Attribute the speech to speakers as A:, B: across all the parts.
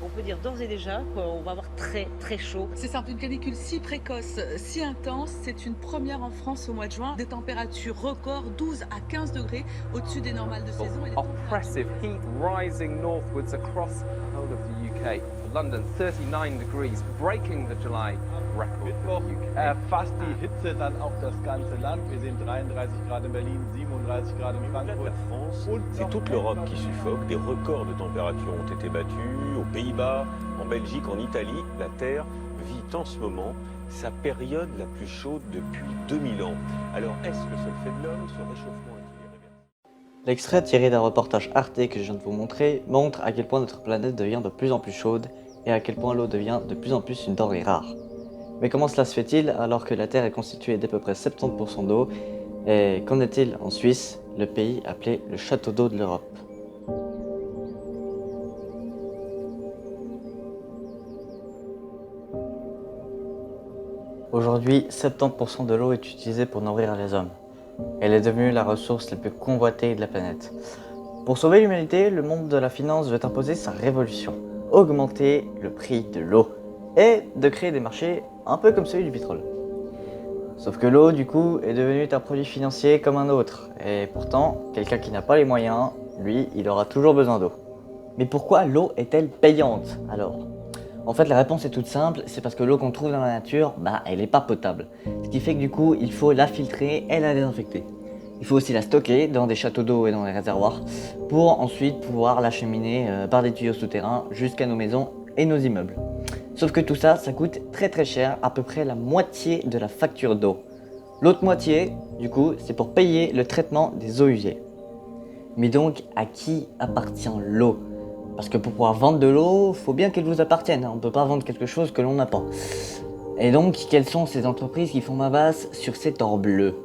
A: On peut dire d'ores et déjà qu'on va avoir très très chaud.
B: C'est simple, une canicule si précoce, si intense, c'est une première en France au mois de juin. Des températures records, 12 à 15 degrés au-dessus des normales de saison. Et des
C: Oppressive heat rising northwards across the whole of the UK. London 39 degrees, breaking the July record
D: Mittwoch
C: for the UK.
D: erfasst die Hitze dann auch das ganze Land. Wir sehen 33 Grad in Berlin, 37 Grad in Frankfurt.
E: La France,
D: Und
E: c'est
D: noch
E: toute l'Europe qui suffoque. Des records de température ont été battus aux Pays-Bas, en Belgique, en Italie. La Terre vit en ce moment sa période la plus chaude depuis 2000 ans. Alors, est-ce le seul fait de l'homme, ce réchauffement est-il irréversible?
F: L'extrait tiré d'un reportage Arte que je viens de vous montrer montre à quel point notre planète devient de plus en plus chaude et à quel point l'eau devient de plus en plus une denrée rare. Mais comment cela se fait-il alors que la Terre est constituée d'à peu près 70% d'eau? Et qu'en est-il en Suisse, le pays appelé le château d'eau de l'Europe? Aujourd'hui, 70% de l'eau est utilisée pour nourrir les hommes. Elle est devenue la ressource la plus convoitée de la planète. Pour sauver l'humanité, le monde de la finance veut imposer sa révolution, augmenter le prix de l'eau et de créer des marchés un peu comme celui du pétrole. Sauf que l'eau, du coup, est devenue un produit financier comme un autre. Et pourtant, quelqu'un qui n'a pas les moyens, lui, il aura toujours besoin d'eau. Mais pourquoi l'eau est-elle payante alors? En fait, la réponse est toute simple, c'est parce que l'eau qu'on trouve dans la nature, elle n'est pas potable. Ce qui fait que du coup, il faut la filtrer et la désinfecter. Il faut aussi la stocker dans des châteaux d'eau et dans des réservoirs pour ensuite pouvoir l'acheminer par des tuyaux souterrains jusqu'à nos maisons et nos immeubles. Sauf que tout ça, ça coûte très très cher, à peu près la moitié de la facture d'eau. L'autre moitié, du coup, c'est pour payer le traitement des eaux usées. Mais donc, à qui appartient l'eau? Parce que pour pouvoir vendre de l'eau, il faut bien qu'elle vous appartienne. On ne peut pas vendre quelque chose que l'on n'a pas. Et donc, quelles sont ces entreprises qui font ma base sur cet or bleu?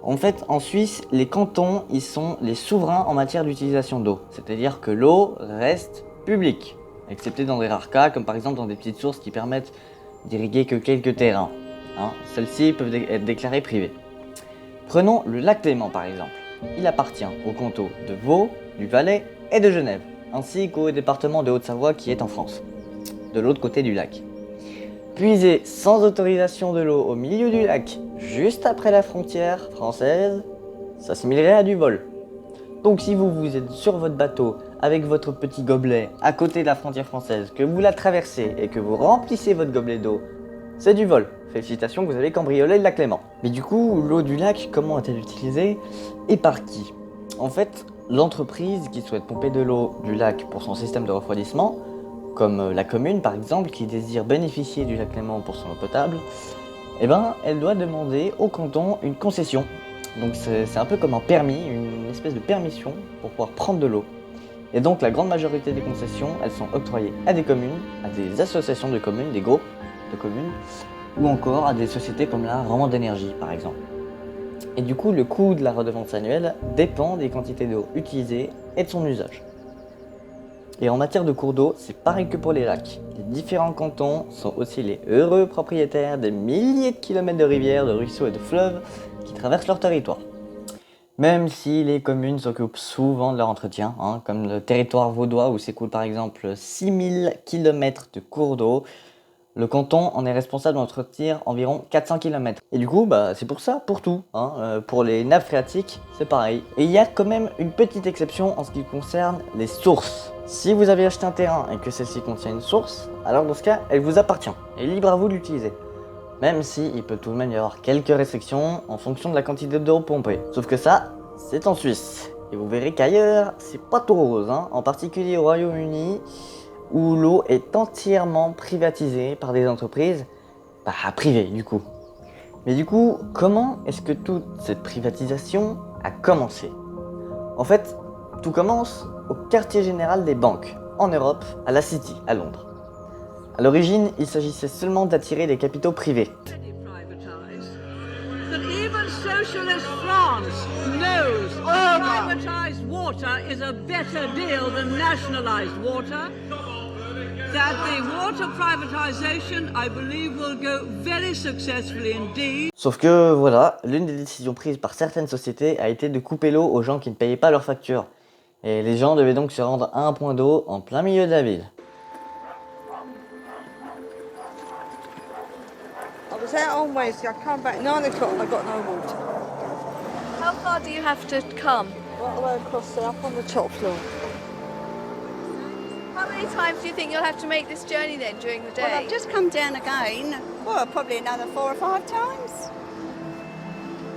F: En fait, en Suisse, les cantons, ils sont les souverains en matière d'utilisation d'eau. C'est-à-dire que l'eau reste publique, excepté dans des rares cas, comme par exemple dans des petites sources qui permettent d'irriguer que quelques terrains. Celles-ci peuvent être déclarées privées. Prenons le lac Léman par exemple. Il appartient au canton de Vaud, du Valais et de Genève, ainsi qu'au département de Haute-Savoie qui est en France, de l'autre côté du lac. Puiser sans autorisation de l'eau au milieu du lac, juste après la frontière française, s'assimilerait à du vol. Donc si vous êtes sur votre bateau avec votre petit gobelet à côté de la frontière française, que vous la traversez et que vous remplissez votre gobelet d'eau, c'est du vol. Félicitations, vous avez cambriolé le lac Léman. Mais du coup, l'eau du lac, comment est-elle utilisée et par qui? En fait, l'entreprise qui souhaite pomper de l'eau du lac pour son système de refroidissement, comme la commune par exemple, qui désire bénéficier du lac Léman pour son eau potable, elle doit demander au canton une concession. Donc c'est un peu comme un permis, une espèce de permission pour pouvoir prendre de l'eau. Et donc la grande majorité des concessions, elles sont octroyées à des communes, à des associations de communes, des groupes de communes, ou encore à des sociétés comme la Rende d'énergie par exemple. Et du coup, le coût de la redevance annuelle dépend des quantités d'eau utilisées et de son usage. Et en matière de cours d'eau, c'est pareil que pour les lacs. Les différents cantons sont aussi les heureux propriétaires des milliers de kilomètres de rivières, de ruisseaux et de fleuves qui traversent leur territoire. Même si les communes s'occupent souvent de leur entretien, comme le territoire vaudois où s'écoule par exemple 6000 km de cours d'eau, le canton en est responsable d'entretenir environ 400 km. Et du coup, c'est pour ça, pour tout. Pour les nappes phréatiques, c'est pareil. Et il y a quand même une petite exception en ce qui concerne les sources. Si vous avez acheté un terrain et que celle-ci contient une source, alors dans ce cas, elle vous appartient. Et libre à vous de l'utiliser. Même si il peut tout de même y avoir quelques restrictions en fonction de la quantité d'eau pompée. Sauf que ça, c'est en Suisse. Et vous verrez qu'ailleurs, c'est pas tout rose. En particulier au Royaume-Uni, où l'eau est entièrement privatisée par des entreprises privées du coup. Mais du coup, comment est-ce que toute cette privatisation a commencé? En fait, tout commence au quartier général des banques, en Europe, à la City, à Londres. À l'origine, il s'agissait seulement d'attirer des capitaux privés.
G: That even socialist France knows privatized water is a better deal than nationalized water. That the water privatization, I believe, will go very successfully indeed.
F: Sauf que voilà, l'une des décisions prises par certaines sociétés a été de couper l'eau aux gens qui ne payaient pas leurs factures. Et les gens devaient donc se rendre à un point d'eau en plein milieu de la ville.
H: out on Wednesday. I come back 9 o'clock. I got no water.
I: How far do you have to come?
H: Right the way across there, up on the top floor.
I: How many times do you think you'll have to make this journey then during the day?
J: Well, I've just come down again. Well, probably another 4 or 5 times.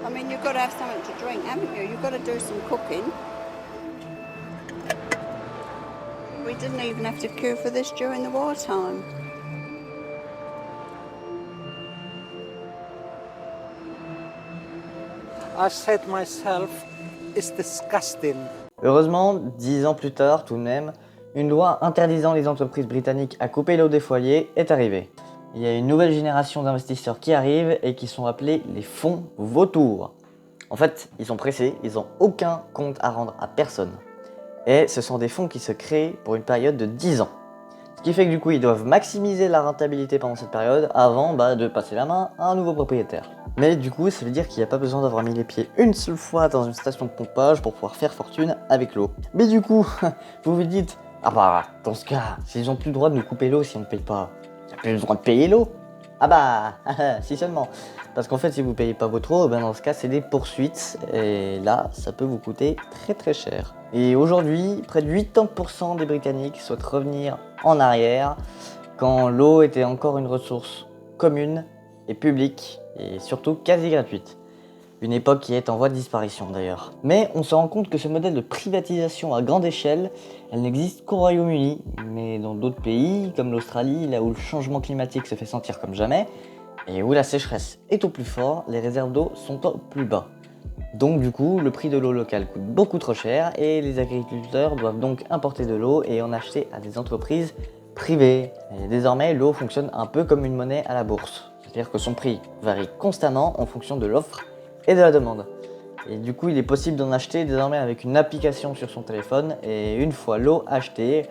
J: I mean, you've got to have something to drink, haven't you? You've got to do some cooking. We didn't even have to queue for this during the wartime.
K: I said myself, it's disgusting.
F: Heureusement, 10 ans plus tard, tout de même, une loi interdisant les entreprises britanniques à couper l'eau des foyers est arrivée. Il y a une nouvelle génération d'investisseurs qui arrivent et qui sont appelés les fonds vautours. En fait, ils sont pressés, ils n'ont aucun compte à rendre à personne. Et ce sont des fonds qui se créent pour une période de 10 ans. Ce qui fait que du coup, ils doivent maximiser la rentabilité pendant cette période avant de passer la main à un nouveau propriétaire. Mais du coup, ça veut dire qu'il n'y a pas besoin d'avoir mis les pieds une seule fois dans une station de pompage pour pouvoir faire fortune avec l'eau. Mais du coup, vous vous dites, ah bah, dans ce cas, s'ils n'ont plus le droit de nous couper l'eau si on ne paye pas, il n'y a plus le droit de payer l'eau. Ah bah, si seulement. Parce qu'en fait, si vous ne payez pas votre eau, ben dans ce cas, c'est des poursuites. Et là, ça peut vous coûter très très cher. Et aujourd'hui, près de 80% des Britanniques souhaitent revenir en arrière quand l'eau était encore une ressource commune et publique et surtout quasi gratuite. Une époque qui est en voie de disparition d'ailleurs. Mais on se rend compte que ce modèle de privatisation à grande échelle, elle n'existe qu'au Royaume-Uni. Mais dans d'autres pays, comme l'Australie, là où le changement climatique se fait sentir comme jamais, et où la sécheresse est au plus fort, les réserves d'eau sont au plus bas. Donc du coup, le prix de l'eau locale coûte beaucoup trop cher et les agriculteurs doivent donc importer de l'eau et en acheter à des entreprises privées. Et désormais, l'eau fonctionne un peu comme une monnaie à la bourse. C'est-à-dire que son prix varie constamment en fonction de l'offre et de la demande. Et du coup, il est possible d'en acheter désormais avec une application sur son téléphone et une fois l'eau achetée,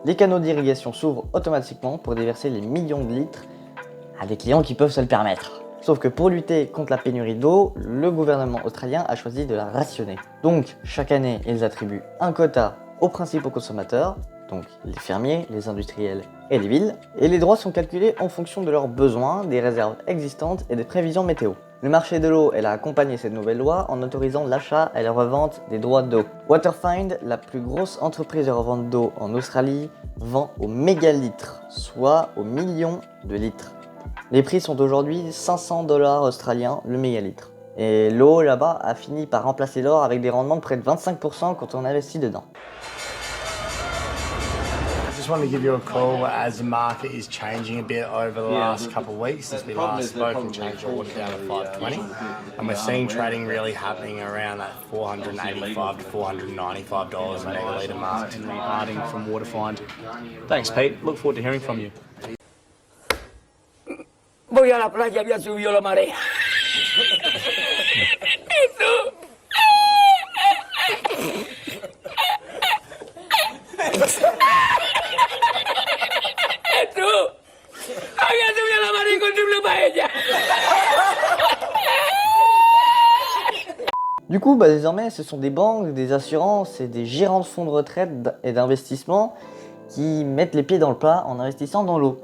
F: les canaux d'irrigation s'ouvrent automatiquement pour déverser les millions de litres à des clients qui peuvent se le permettre. Sauf que pour lutter contre la pénurie d'eau, le gouvernement australien a choisi de la rationner. Donc, chaque année, ils attribuent un quota aux principaux consommateurs, donc les fermiers, les industriels et les villes, et les droits sont calculés en fonction de leurs besoins, des réserves existantes et des prévisions météo. Le marché de l'eau, elle a accompagné cette nouvelle loi en autorisant l'achat et la revente des droits d'eau. Waterfind, la plus grosse entreprise de revente d'eau en Australie, vend au mégalitre, soit aux millions de litres. Les prix sont aujourd'hui 500 $ australiens le mégalitre. Et l'eau là-bas a fini par remplacer l'or avec des rendements de près de 25% quand on investit dedans.
L: I just want to give you a call as the market is changing a bit over the last couple of weeks since we last spoke and changed the water down to 520. And we're seeing trading really happening around that $485 to $495 a megalitre mark. Henry Harding from Waterfind. Thanks, Pete. Look forward to hearing from you.
M: Voy a la playa, había subido la marea. Había subido la marea y encontré una paella.
F: Du coup, désormais, ce sont des banques, des assurances et des gérants de fonds de retraite et d'investissement qui mettent les pieds dans le plat en investissant dans l'eau.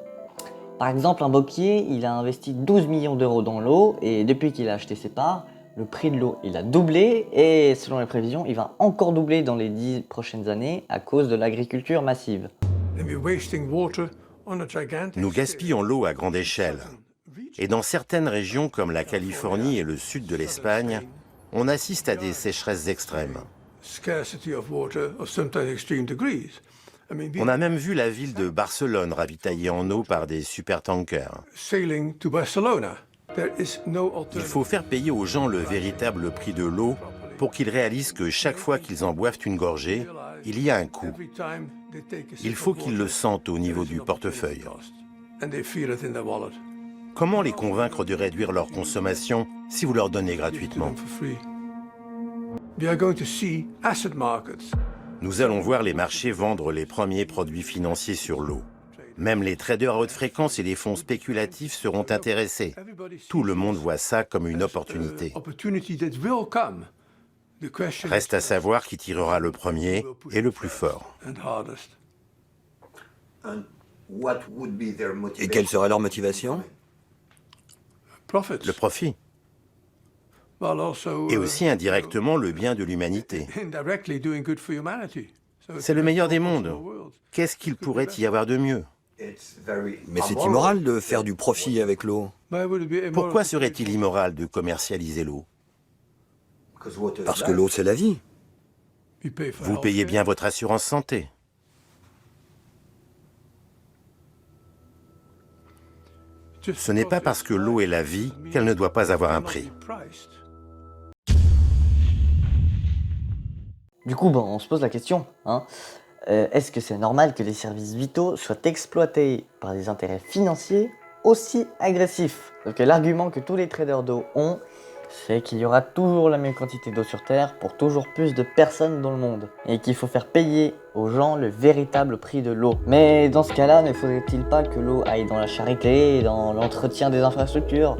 F: Par exemple, un banquier, il a investi 12 millions d'euros dans l'eau et depuis qu'il a acheté ses parts, le prix de l'eau il a doublé et selon les prévisions, il va encore doubler dans les 10 prochaines années à cause de l'agriculture massive.
N: Nous gaspillons l'eau à grande échelle. Et dans certaines régions comme la Californie et le sud de l'Espagne, on assiste à des sécheresses extrêmes. On a même vu la ville de Barcelone ravitaillée en eau par des supertankers. Il faut faire payer aux gens le véritable prix de l'eau pour qu'ils réalisent que chaque fois qu'ils en boivent une gorgée, il y a un coût. Il faut qu'ils le sentent au niveau du portefeuille. Comment les convaincre de réduire leur consommation si vous leur donnez gratuitement? Nous allons voir les marchés vendre les premiers produits financiers sur l'eau. Même les traders à haute fréquence et les fonds spéculatifs seront intéressés. Tout le monde voit ça comme une opportunité. Reste à savoir qui tirera le premier et le plus fort.
O: Et quelle serait leur motivation?
N: le profit. Et aussi indirectement le bien de l'humanité. C'est le meilleur des mondes. Qu'est-ce qu'il pourrait y avoir de mieux?
O: Mais c'est immoral de faire du profit avec l'eau.
N: Pourquoi serait-il immoral de commercialiser l'eau?
O: Parce que l'eau, c'est la vie.
N: Vous payez bien votre assurance santé. Ce n'est pas parce que l'eau est la vie qu'elle ne doit pas avoir un prix.
F: Du coup, on se pose la question, hein. Est-ce que c'est normal que les services vitaux soient exploités par des intérêts financiers aussi agressifs? Donc l'argument que tous les traders d'eau ont, c'est qu'il y aura toujours la même quantité d'eau sur Terre pour toujours plus de personnes dans le monde, et qu'il faut faire payer aux gens le véritable prix de l'eau. Mais dans ce cas-là, ne faudrait-il pas que l'eau aille dans la charité, dans l'entretien des infrastructures?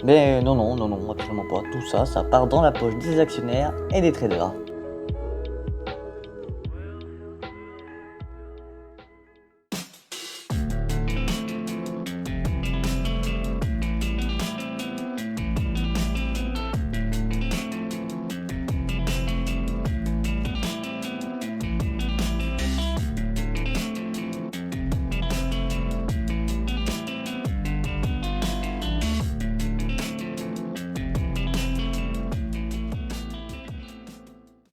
F: Mais non, absolument pas. Tout ça, ça part dans la poche des actionnaires et des traders.